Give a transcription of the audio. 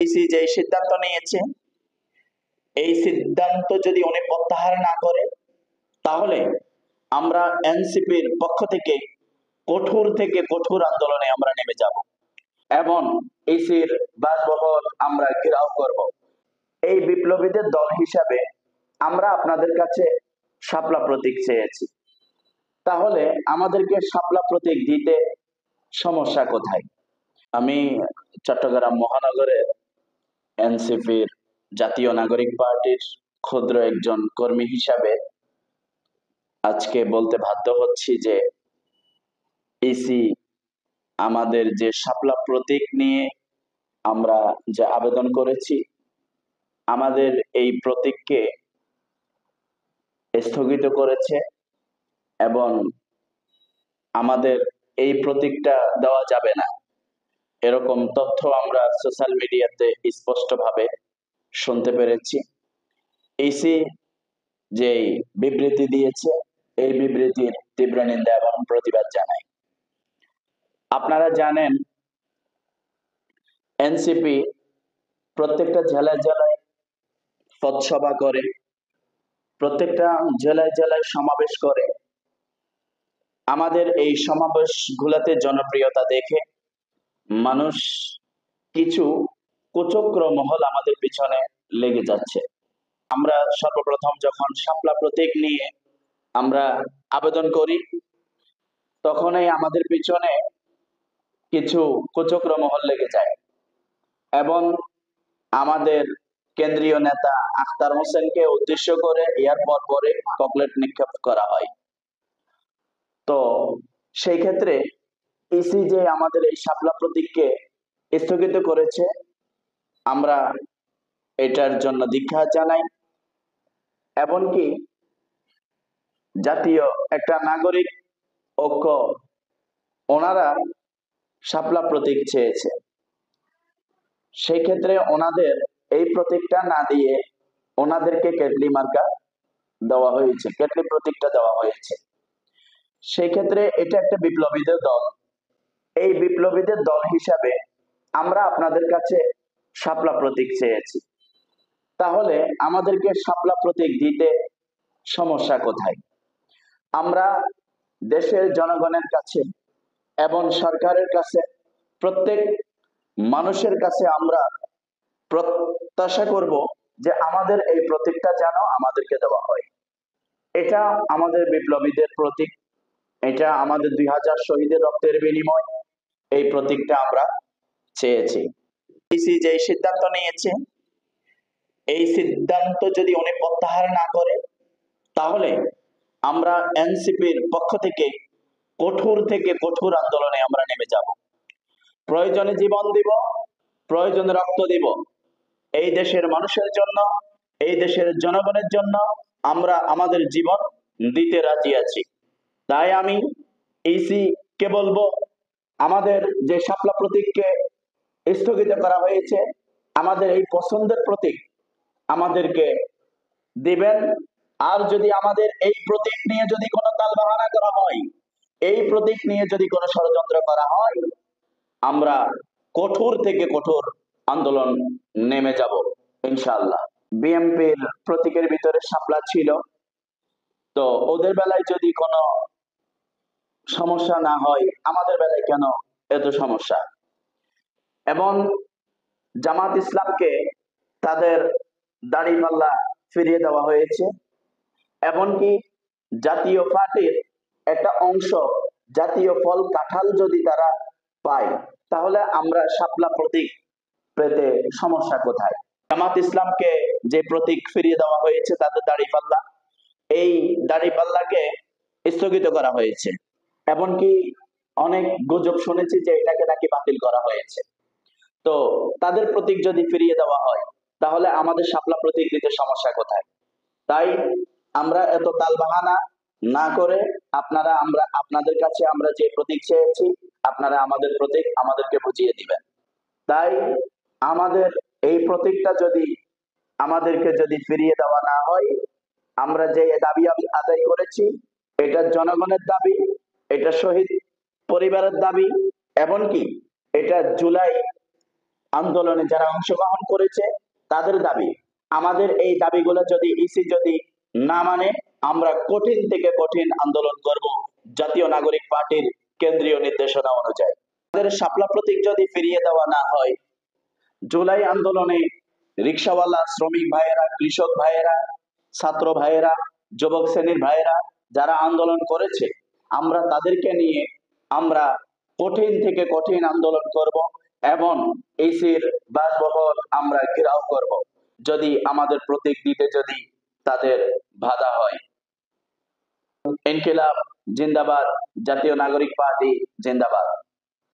EC যে সিদ্ধান্ত নিয়েছে, এই সিদ্ধান্ত যদি উনি প্রত্যাহার না করে, তাহলে আমরা এনসিপির পক্ষ থেকে কঠোর আন্দোলনে আমরা নেমে যাব এবং ইসির বাসভবন আমরা ঘেরাও করব। এই বিপ্লবীদের দল হিসাবে আমরা আপনাদের কাছে শাপলা প্রতীক চেয়েছি। তাহলে আমাদেরকে শাপলা প্রতীক দিতে সমস্যা কোথায়? আমি চট্টগ্রাম মহানগরের এনসিপির জাতীয় নাগরিক পার্টির ক্ষুদ্র একজন কর্মী হিসাবে আজকে বলতে বাধ্য হচ্ছি যে ইসি আমাদের যে শাপলা প্রতীক নিয়ে আমরা যে আবেদন করেছি, আমাদের এই প্রতীককে স্থগিত করেছে এবং আমাদের এই প্রতীকটা দেওয়া যাবে না, এরকম তথ্য আমরা সোশ্যাল মিডিয়াতে স্পষ্টভাবে শুনতে পেরেছি। ইসি যে বিবৃতি দিয়েছে, এই বিবৃতির তীব্র নিন্দা এবং প্রতিবাদ জানাই। আপনারা জানেন এনসিপি প্রত্যেকটা জেলায় জেলায় পথসভা করে, প্রত্যেকটা জেলায় জেলায় সমাবেশ করে। আমাদের এই সমাবেশগুলোতে জনপ্রিয়তা দেখে মানুষ কিছু কুচক্র মহল আমাদের পিছনে লেগে যাচ্ছে। আমরা সর্বপ্রথম যখন শাপলা প্রতীক নিয়ে আমরা আবেদন করি, তখনই আমাদের পিছনে কিছু কুচক্র মহল লেগে যায় এবং আমাদের কেন্দ্রীয় নেতা আখতার হোসেনকে উদ্দেশ্য করে এয়ারপোর্ট পরে চকলেট নিক্ষেপ করা হয়। তো সেই ক্ষেত্রে ইসি যে আমাদের এই শাপলা প্রতীককে স্থগিত করেছে, আমরা এটার জন্য ধিক্কার জানাই। এমনকি জাতীয় একটা নাগরিক ঐক্য, ওনারা শাপলা প্রতীক চেয়েছে, সেই ক্ষেত্রে ওনাদের এই প্রতীকটা না দিয়ে ওনাদেরকে কেটলি মার্কা দেওয়া হয়েছে, কেটলি প্রতীকটা দেওয়া হয়েছে। সেই ক্ষেত্রে এটা একটা বিপ্লবীদের দল। এই বিপ্লবীদের দল হিসাবে আমরা আপনাদের কাছে শাপলা প্রতীক চেয়েছি। তাহলে আমাদেরকে শাপলা প্রতীক দিতে সমস্যা কোথায়? আমরা দেশের জনগণের কাছে এবং সরকারের কাছে, প্রত্যেক মানুষের কাছে আমরা প্রত্যাশা করব যে আমাদের এই প্রতীকটা যেন আমাদেরকে দেওয়া হয়। এটা আমাদের বিপ্লবীদের প্রতীক, এটা আমাদের 2000 শহীদের রক্তের বিনিময়, এই প্রতীকটা আমরা চেয়েছি। ইসি যে সিদ্ধান্ত নিয়েছে, এই সিদ্ধান্ত যদি উনি প্রত্যাহার না করে, তাহলে আমরা এনসিপির পক্ষ থেকে কঠোর আন্দোলনে আমরা নেমে যাব। প্রয়োজনে জীবন দিব, প্রয়োজনে রক্ত দিব। এই দেশের মানুষের জন্য, এই দেশের জনগণের জন্য আমরা আমাদের জীবন দিতে রাজি আছি। তাই আমি ইসি কে বলবো, আমাদের যে শাপলা প্রতীককে স্থগিত করা হয়েছে, আমাদের এই পছন্দের প্রতীক আমাদেরকে দিবেন। আর যদি আমাদের এই প্রতীক নিয়ে যদি কোনো তালবাহানা করা হয়, এই প্রতীক নিয়ে যদি কোনো ষড়যন্ত্র করা হয়, আমরা কঠোর থেকে কঠোর আন্দোলন নেমে যাব ইনশাআল্লাহ। বিএনপির প্রতীকের ভিতরে শাপলা ছিল, তো ওদের বেলায় যদি কোনো সমস্যা না হয়, আমাদের বেলায় কেন এত সমস্যা? এবং জামাত ইসলামকে তাদের দাড়িপাল্লা ফিরিয়ে দেওয়া হয়েছে। এমনকি জাতীয় পার্টির একটা অংশ জাতীয় ফল কাঁঠাল যদি তারা পায়, তাহলে আমরা শাপলা প্রতীক পেতে সমস্যা কোথায়? জামাত ইসলামকে যে প্রতীক ফিরিয়ে দেওয়া হয়েছে তাদের দাড়িপাল্লা, এই দাড়িপাল্লাকে স্থগিত করা হয়েছে। এমনকি অনেক গুজব শুনেছি যে এটাকে নাকি বাতিল করা হয়েছে। তো তাদের প্রতীক যদি ফিরিয়ে দেওয়া হয়, তাহলে আমাদের শাপলা প্রতীক দিতে সমস্যা কোথায়? তাই আমরা এত তালবাহানা না করে আপনাদের কাছে আমরা যে প্রতীক চেয়েছি, আপনারা আমাদের প্রতীক আমাদেরকে বুঝিয়ে দিবেন। তাই আমাদের এই প্রতীকটা যদি আমাদেরকে যদি ফিরিয়ে দেওয়া না হয়, আমরা যে দাবি আদায় করেছি, এটা জনগণের দাবি, এটা শহীদ পরিবারের দাবি, এমনকি এটা জুলাই আন্দোলনে যারা অংশগ্রহণ করেছে তাদের দাবি, আমাদের এই দাবিগুলো যদি ইসি যদি না মানে আমরা কঠিন থেকে কঠিন আন্দোলন করব জাতীয় নাগরিক পার্টির কেন্দ্রীয় নির্দেশনা অনুযায়ী। আমাদের শাপলা প্রতীক যদি ফিরিয়ে দেওয়া না হয়, জুলাই আন্দোলনে রিকশাওয়ালা, শ্রমিক ভাইয়েরা, কৃষক ভাইয়েরা, ছাত্র ভাইয়েরা, যুবক শ্রেণীর ভাইয়েরা যারা আন্দোলন করেছে, আমরা তাদেরকে নিয়ে আমরা কঠিন থেকে কঠিন আন্দোলন করব এবং ইসির বাসভবন আমরা ঘেরাও করব যদি আমাদের প্রতীক দিতে যদি তাদের বাধা হয়। ইনকিলাব জিন্দাবাদ, জাতীয় নাগরিক পার্টি জিন্দাবাদ।